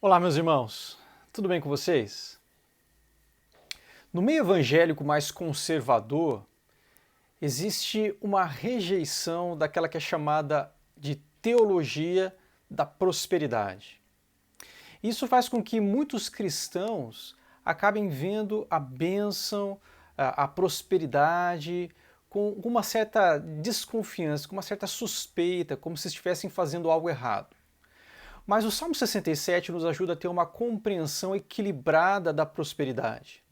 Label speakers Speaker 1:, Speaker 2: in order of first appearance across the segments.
Speaker 1: Olá, meus irmãos, tudo bem com vocês? No meio evangélico mais conservador, existe uma rejeição daquela que é chamada de teologia da prosperidade. Isso faz com que muitos cristãos acabem vendo a bênção, a prosperidade, com uma certa desconfiança, com uma certa suspeita, como se estivessem fazendo algo errado. Mas o Salmo 67 nos ajuda a ter uma compreensão equilibrada da prosperidade.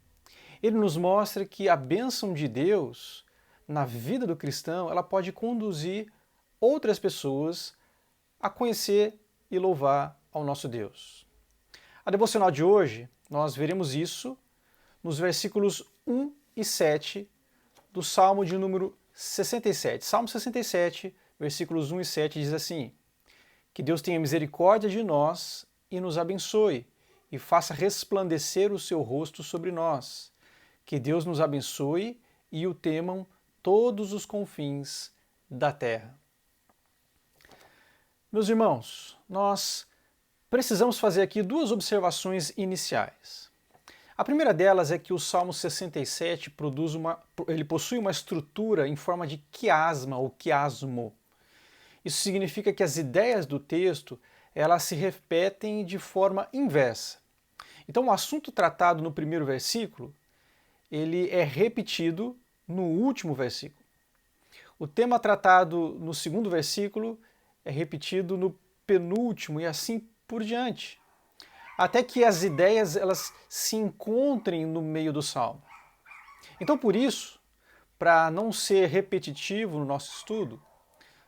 Speaker 1: Ele nos mostra que a bênção de Deus na vida do cristão, ela pode conduzir outras pessoas a conhecer e louvar ao nosso Deus. A devocional de hoje, nós veremos isso nos versículos 1 e 7 do Salmo de número 67. Salmo 67, versículos 1 e 7 diz assim: Que Deus tenha misericórdia de nós e nos abençoe, e faça resplandecer o seu rosto sobre nós. Que Deus nos abençoe e o temam todos os confins da terra. Meus irmãos, nós precisamos fazer aqui duas observações iniciais. A primeira delas é que o Salmo 67 possui uma estrutura em forma de quiasma ou quiasmo. Isso significa que as ideias do texto elas se repetem de forma inversa. Então, o assunto tratado no primeiro versículo ele é repetido no último versículo. O tema tratado no segundo versículo é repetido no penúltimo e assim por diante, até que as ideias elas se encontrem no meio do salmo. Então, por isso, para não ser repetitivo no nosso estudo,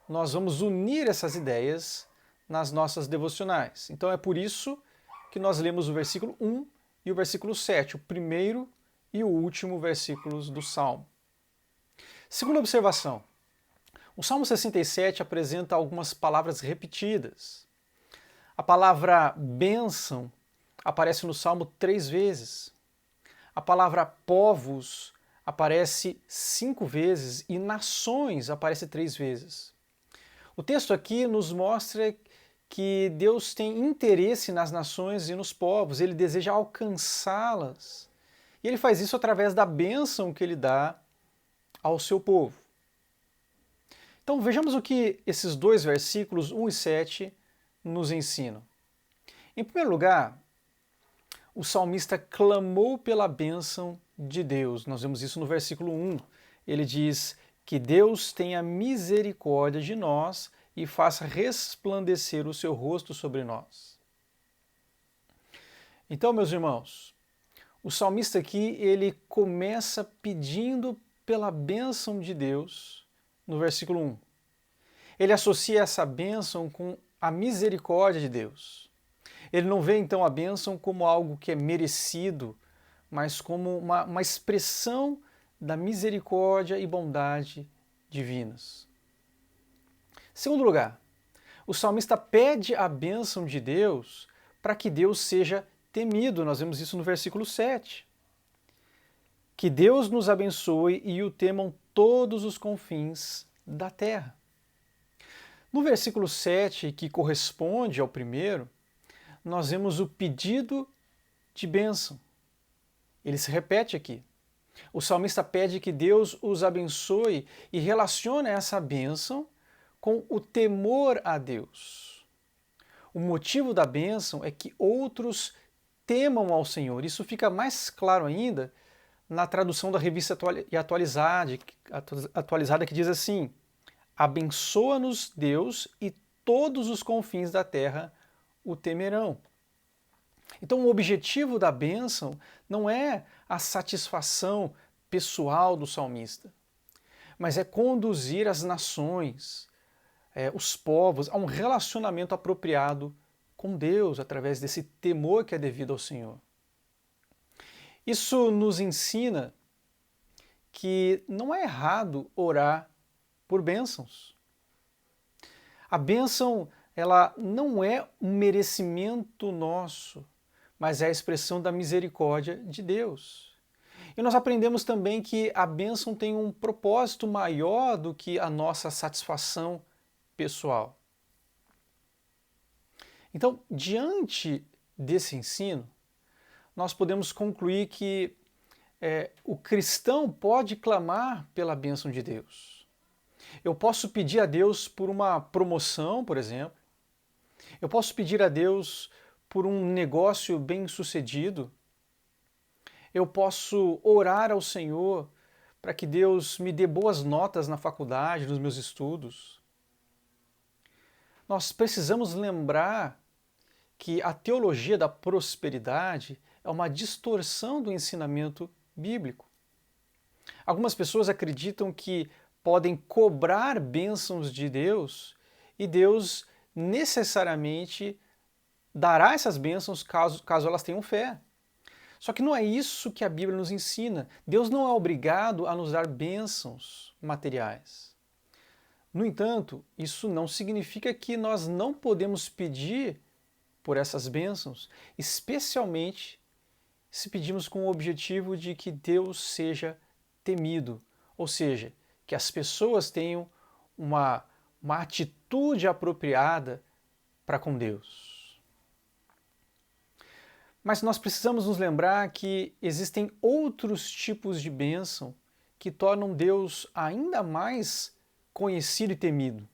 Speaker 1: nós vamos unir essas ideias nas nossas devocionais. Então é por isso que nós lemos o versículo 1 e o versículo 7, o primeiro e o último versículos do Salmo. Segunda observação, o Salmo 67 apresenta algumas palavras repetidas. A palavra bênção aparece no Salmo 3 vezes. A palavra povos aparece 5 vezes e nações aparece 3 vezes. O texto aqui nos mostra que Deus tem interesse nas nações e nos povos, ele deseja alcançá-las. E ele faz isso através da bênção que ele dá ao seu povo. Então vejamos o que esses dois versículos, 1 e 7, nos ensinam. Em primeiro lugar, o salmista clamou pela bênção de Deus. Nós vemos isso no versículo 1. Ele diz: Que Deus tenha misericórdia de nós e faça resplandecer o seu rosto sobre nós. Então, meus irmãos, o salmista aqui, ele começa pedindo pela bênção de Deus no versículo 1. Ele associa essa bênção com a misericórdia de Deus. Ele não vê então a bênção como algo que é merecido, mas como uma expressão da misericórdia e bondade divinas. Segundo lugar, o salmista pede a bênção de Deus para que Deus seja temido. Nós vemos isso no versículo 7. Que Deus nos abençoe e o temam todos os confins da terra. No versículo 7, que corresponde ao primeiro, nós vemos o pedido de bênção. Ele se repete aqui. O salmista pede que Deus os abençoe e relaciona essa bênção com o temor a Deus. O motivo da bênção é que outros temam ao Senhor. Isso fica mais claro ainda na tradução da revista atualizada que diz assim: Abençoa-nos Deus e todos os confins da terra o temerão. Então o objetivo da bênção não é a satisfação pessoal do salmista, mas é conduzir as nações, os povos, a um relacionamento apropriado com Deus, através desse temor que é devido ao Senhor. Isso nos ensina que não é errado orar por bênçãos. A bênção, ela não é um merecimento nosso, mas é a expressão da misericórdia de Deus. E nós aprendemos também que a bênção tem um propósito maior do que a nossa satisfação pessoal. Então, diante desse ensino, nós podemos concluir que o cristão pode clamar pela bênção de Deus. Eu posso pedir a Deus por uma promoção, por exemplo. Eu posso pedir a Deus por um negócio bem-sucedido. Eu posso orar ao Senhor para que Deus me dê boas notas na faculdade, nos meus estudos. Nós precisamos lembrar que a teologia da prosperidade é uma distorção do ensinamento bíblico. Algumas pessoas acreditam que podem cobrar bênçãos de Deus e Deus necessariamente dará essas bênçãos caso elas tenham fé. Só que não é isso que a Bíblia nos ensina. Deus não é obrigado a nos dar bênçãos materiais. No entanto, isso não significa que nós não podemos pedir por essas bênçãos, especialmente se pedimos com o objetivo de que Deus seja temido, ou seja, que as pessoas tenham uma atitude apropriada para com Deus. Mas nós precisamos nos lembrar que existem outros tipos de bênção que tornam Deus ainda mais conhecido e temido.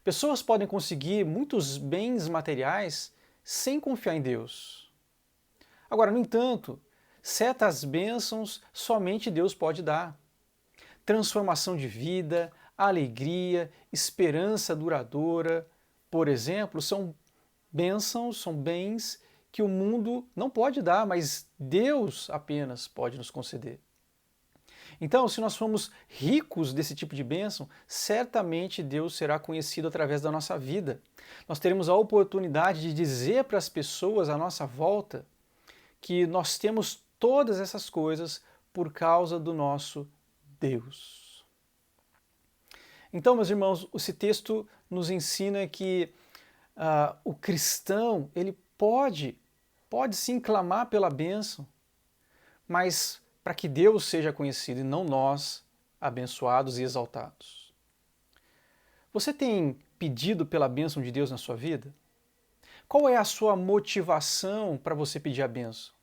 Speaker 1: Pessoas podem conseguir muitos bens materiais sem confiar em Deus. Agora, no entanto, certas bênçãos somente Deus pode dar. Transformação de vida, alegria, esperança duradoura, por exemplo, são bênçãos, são bens que o mundo não pode dar, mas Deus apenas pode nos conceder. Então, se nós formos ricos desse tipo de bênção, certamente Deus será conhecido através da nossa vida. Nós teremos a oportunidade de dizer para as pessoas à nossa volta que nós temos todas essas coisas por causa do nosso Deus. Então, meus irmãos, esse texto nos ensina que o cristão, ele pode sim clamar pela bênção, mas para que Deus seja conhecido e não nós abençoados e exaltados. Você tem pedido pela bênção de Deus na sua vida? Qual é a sua motivação para você pedir a bênção?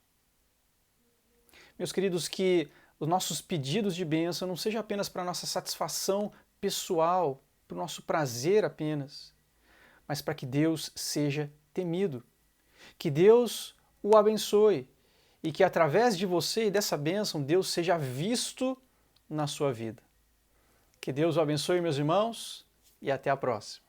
Speaker 1: Meus queridos, que os nossos pedidos de bênção não sejam apenas para a nossa satisfação pessoal, para o nosso prazer apenas, mas para que Deus seja temido. Que Deus o abençoe e que através de você e dessa bênção Deus seja visto na sua vida. Que Deus o abençoe, meus irmãos, e até a próxima.